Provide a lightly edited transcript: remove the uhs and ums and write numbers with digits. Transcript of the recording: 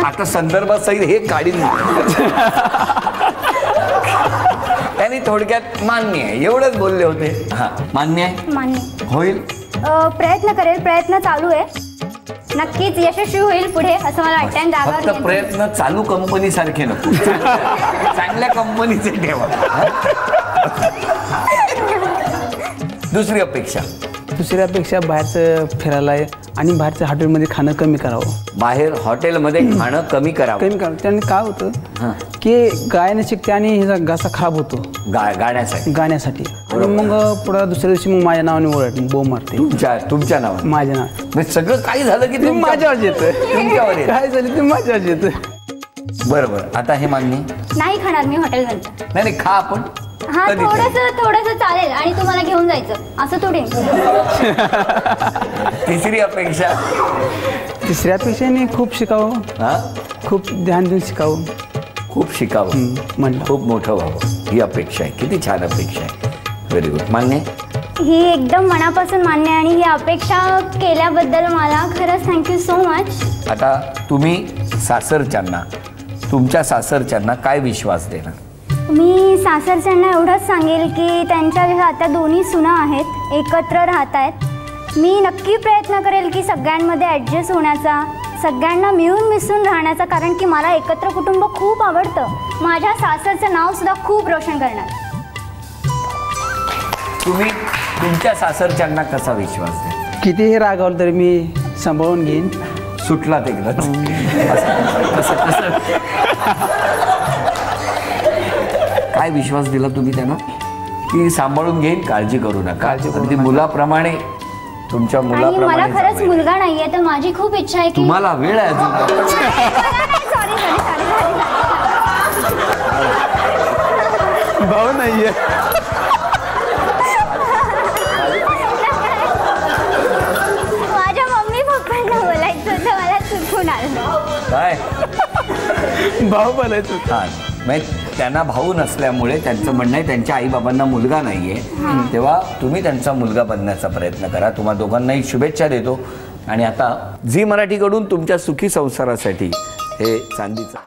आता संदर्भात सहित हे काढीन त्यांनी थोडक्यात मान्य आहे एवढंच बोलले होते. हा मान्य आहे. मान्य होईल. प्रयत्न करेल. प्रयत्न चालू आहे. नक्कीच यशस्वी होईल पुढे असं मला वाटतं. फक्त प्रयत्न चालू कंपनी सारखे नको चांगल्या कंपनीचे ठेवा. दुसरी अपेक्षा बाहेरचं फिरायला आणि बाहेरचं हॉटेलमध्ये खाणं कमी करावं. बाहेर हॉटेलमध्ये खाणं कमी करावं. त्याने काय होतं की गायनं शिकते आणि हिचा घासा खराब होतो गाण्यासाठी आणि मग पुढे दुसऱ्या दिवशी मग माझ्या नावाने ओरडते बोंब मारते. तुमच्या नावाने माझ्या नाव सगळं काही झालं की माझ्यावर येतं. तुमच्यावर काय झालं ते माझ्यावर येतं. बरोबर. आता हे मान्य नाही खाणार मी हॉटेलमध्ये. नाही खा आपण. हा थोडस चालेल आणि तुम्हाला घेऊन जायचं असं थोडी. तिसरी अपेक्षा खूप शिकावं. खूप ध्यान देऊन शिकावं. खूप शिकावं म्हणलं खूप मोठं व्हावं ही अपेक्षा आहे. किती छान अपेक्षा आहे. Very good. मान्य. ही एकदम मनापासून मान्य आणि ही अपेक्षा केल्याबद्दल मला खरंच थँक्यू सो मच. आता तुम्ही तुमच्या सासरच्यांना काय विश्वास देणार? मी सासरच्यांना एवढंच सांगेल की त्यांच्या आता दोन्ही सुना आहेत एकत्र राहत आहेत. मी नक्की प्रयत्न करेल की सगळ्यांमध्ये ॲडजस्ट होण्याचा सगळ्यांना मिळून मिसळून राहण्याचा कारण की मला एकत्र कुटुंब खूप आवडतं. माझ्या सासरचं नाव सुद्धा खूप रोशन करणार. तुम्ही तुमच्या सासरच्यांना कसा विश्वास द्या? कितीही रागावलं तरी मी सांभाळून घेईन. सुटलात एकदा. काय विश्वास दिला तुम्ही त्यांना? की सांभाळून घेईन काळजी करू नका. अगदी मुलाप्रमाणे तुमच्या मुलाप्रमाणे. मला खरंच मुलगा नाहीये तर माझी खूप इच्छा आहे की तुम्हाला वेळ आहे अजून. भाऊ नाहीये. माझ्या मम्मी पप्पांना बोलायचं होतं मला चुकून आलं. काय भाऊ बोलायचं. हा त्यांना भाऊ नसल्यामुळे त्यांचं म्हणणं आहे त्यांच्या आई बाबांना मुलगा नाहीये तेव्हा तुम्ही त्यांचा मुलगा बनण्याचा प्रयत्न करा. तुम्हा दोघांनाही शुभेच्छा देतो. आणि आता झी मराठीकडून तुमच्या सुखी संसारासाठी हे चांदीचं